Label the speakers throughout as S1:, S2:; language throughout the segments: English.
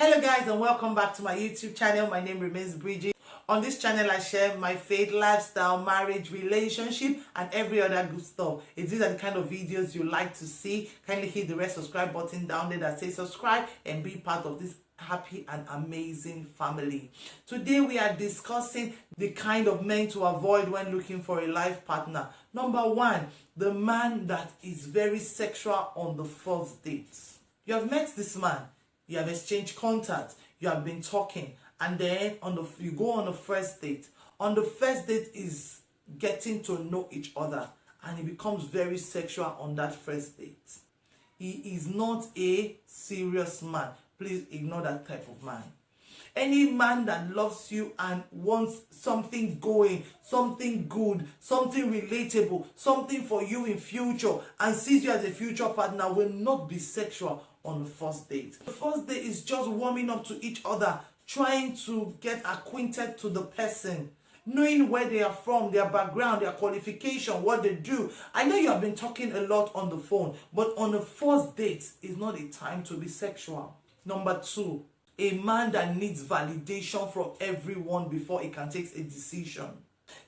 S1: Hello guys, and welcome back to my YouTube channel. My name remains Bridgie. On this channel I share my faith, lifestyle, marriage, relationship and every other good stuff. If these are the kind of videos you like to see, kindly hit the red subscribe button down there that says subscribe and be part of this happy and amazing family. Today we are discussing the kind of men to avoid when looking for a life partner. Number one, the man that is very sexual on the first date. You have met this man, you have exchanged contact, you have been talking, and then you go on the first date. On the first date is getting to know each other, and it becomes very sexual on that first date. He is not a serious man. Please ignore that type of man. Any man that loves you and wants something going, something good, something relatable, something for you in future, and sees you as a future partner will not be sexual on the first date. The first date is just warming up to each other, trying to get acquainted to the person, knowing where they are from, their background, their qualification, what they do. I know you have been talking a lot on the phone, but on the first date is not a time to be sexual. Number two, a man that needs validation from everyone before he can take a decision.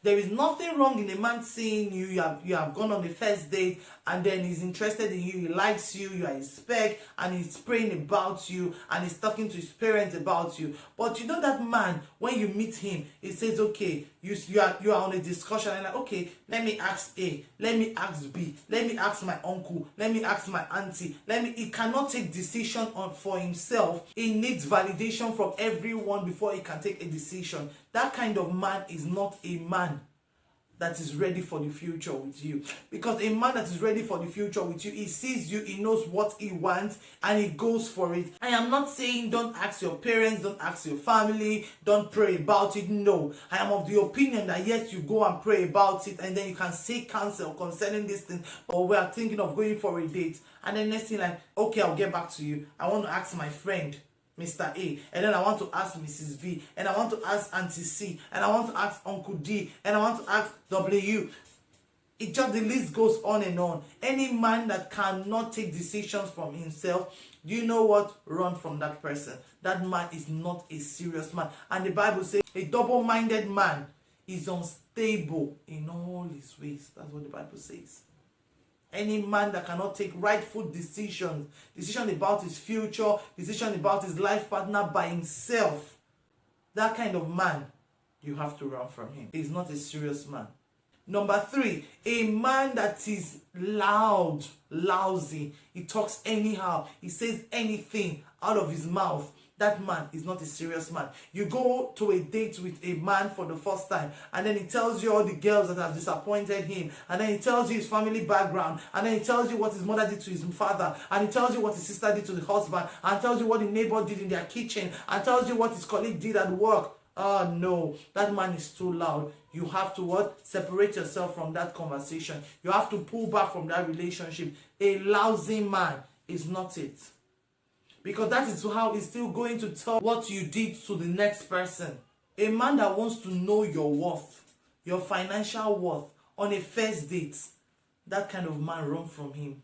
S1: There is nothing wrong in a man seeing you, you have gone on the first date, and then he's interested in you, he likes you, you are his spec, and he's praying about you, and he's talking to his parents about you. But you know that man, when you meet him, he says, okay, you are on a discussion, and like, okay, let me ask A, let me ask B, let me ask my uncle, let me ask my auntie, he cannot take decision for himself. He needs validation from everyone before he can take a decision. That kind of man is not a man that is ready for the future with you. Because a man that is ready for the future with you, he sees you, he knows what he wants, and he goes for it. I am not saying don't ask your parents, don't ask your family, don't pray about it. No, I am of the opinion that yes, you go and pray about it, and then you can seek counsel concerning this thing. But we are thinking of going for a date, and then next thing like, okay, I'll get back to you. I want to ask my friend Mr. A, and then I want to ask Mrs. B, and I want to ask Auntie C, and I want to ask Uncle D, and I want to ask W. It just, the list goes on and on. Any man that cannot take decisions from himself, do you know what? Run from that person. That man is not a serious man. And the Bible says a double-minded man is unstable in all his ways. That's what the Bible says. Any man that cannot take rightful decision about his future, decision about his life partner by himself, that kind of man, you have to run from him. He's not a serious man. Number three, a man that is loud, lousy. He talks anyhow. He says anything out of his mouth. That man is not a serious man. You go to a date with a man for the first time, and then he tells you all the girls that have disappointed him, and then he tells you his family background, and then he tells you what his mother did to his father, and he tells you what his sister did to the husband, and tells you what the neighbor did in their kitchen, and tells you what his colleague did at work. Oh no, that man is too loud. You have to what? Separate yourself from that conversation. You have to pull back from that relationship. A lousy man is not it. Because that is how he's still going to tell what you did to the next person. A man that wants to know your worth, your financial worth on a first date, that kind of man, run from him.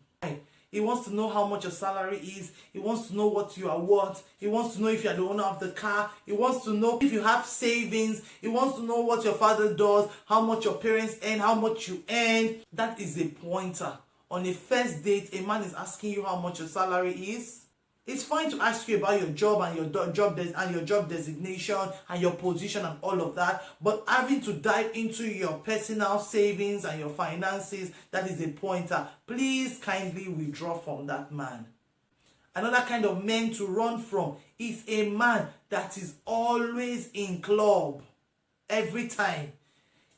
S1: He wants to know how much your salary is. He wants to know what you are worth. He wants to know if you are the owner of the car. He wants to know if you have savings. He wants to know what your father does, how much your parents earn, how much you earn. That is a pointer. On a first date, a man is asking you how much your salary is. It's fine to ask you about your job and your job designation and your position and all of that, but having to dive into your personal savings and your finances, that is a pointer. Please kindly withdraw from that man. Another kind of man to run from is a man that is always in club every time.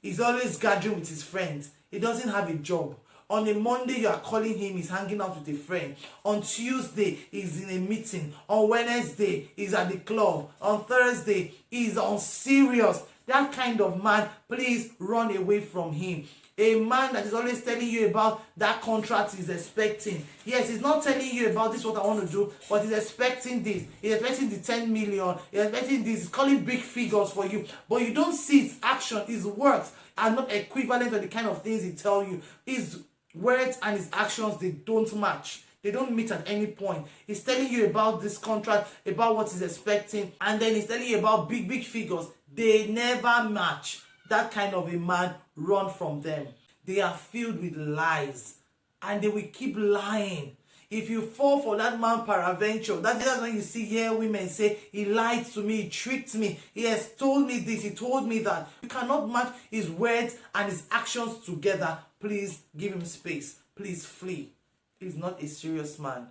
S1: He's always gathering with his friends. He doesn't have a job. On a Monday, you are calling him, he's hanging out with a friend. On Tuesday, he's in a meeting. On Wednesday, he's at the club. On Thursday, he's on serious. That kind of man, please run away from him. A man that is always telling you about that contract he's expecting. Yes, he's not telling you about this, what I want to do, but he's expecting this. He's expecting the 10 million. He's expecting this. He's calling big figures for you. But you don't see his action, his words are not equivalent to the kind of things he tells you. His words and his actions, they don't match. They don't meet at any point. He's telling you about this contract, about what he's expecting, and then he's telling you about big figures. They never match. That kind of a man, run from them. They are filled with lies, and they will keep lying. If you fall for that man peradventure, that's when you see here women say, he lied to me, he tricked me, he has told me this, he told me that. You cannot match his words and his actions together. Please give him space. Please flee. He's not a serious man.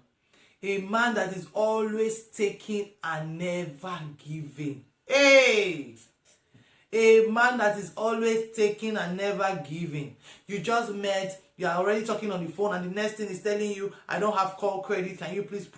S1: A man that is always taking and never giving. Hey! A man that is always taking and never giving. You just met, you are already talking on the phone, and the next thing is telling you, I don't have call credit. Can you please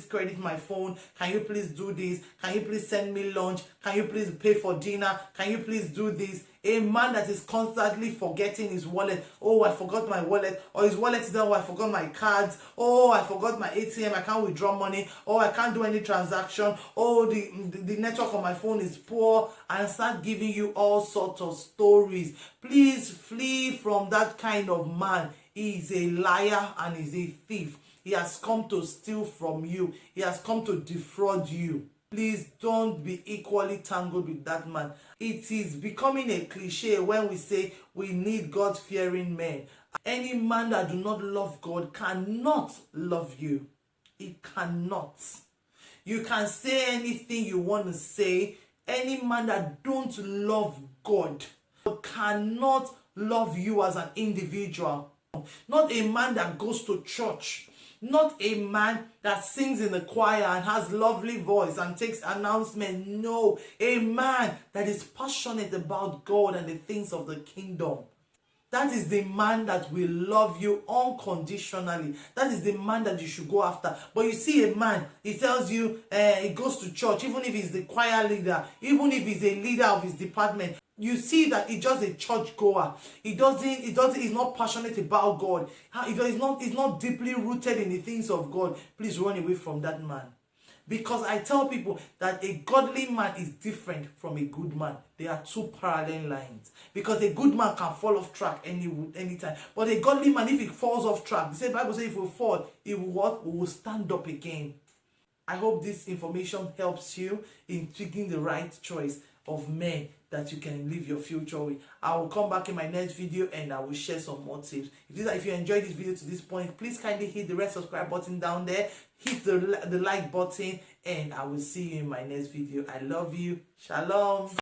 S1: credit my phone? Can you please do this? Can you please send me lunch? Can you please pay for dinner? Can you please do this? A man that is constantly forgetting his wallet. Oh, I forgot my wallet. Or his wallet is down. Oh, I forgot my cards. Oh, I forgot my ATM. I can't withdraw money. Oh, I can't do any transaction. Oh, the network on my phone is poor. And start giving you all sorts of stories. Please flee from that kind of man. He is a liar and is a thief. He has come to steal from you. He has come to defraud you. Please don't be equally tangled with that man. It is becoming a cliche when we say we need God-fearing men. Any man that do not love God cannot love you. He cannot. You can say anything you want to say. Any man that don't love God cannot love you as an individual. Not a man that goes to church. Not a man that sings in the choir and has lovely voice and takes announcement. No, a man that is passionate about God and the things of the kingdom. That is the man that will love you unconditionally. That is the man that you should go after. But you see a man, he tells you he goes to church, even if he's the choir leader, even if he's a leader of his department. You see that he's just a church goer. He's not passionate about God. He's not deeply rooted in the things of God. Please run away from that man. Because I tell people that a godly man is different from a good man. They are two parallel lines. Because a good man can fall off track anytime. But a godly man, if he falls off track, the Bible says if we fall, he will what? We will stand up again. I hope this information helps you in picking the right choice of men that you can live your future with. I will come back in my next video and I will share some more tips. If you enjoyed this video to this point, please kindly hit the red subscribe button down there, hit the like button, and I will see you in my next video. I love you. Shalom.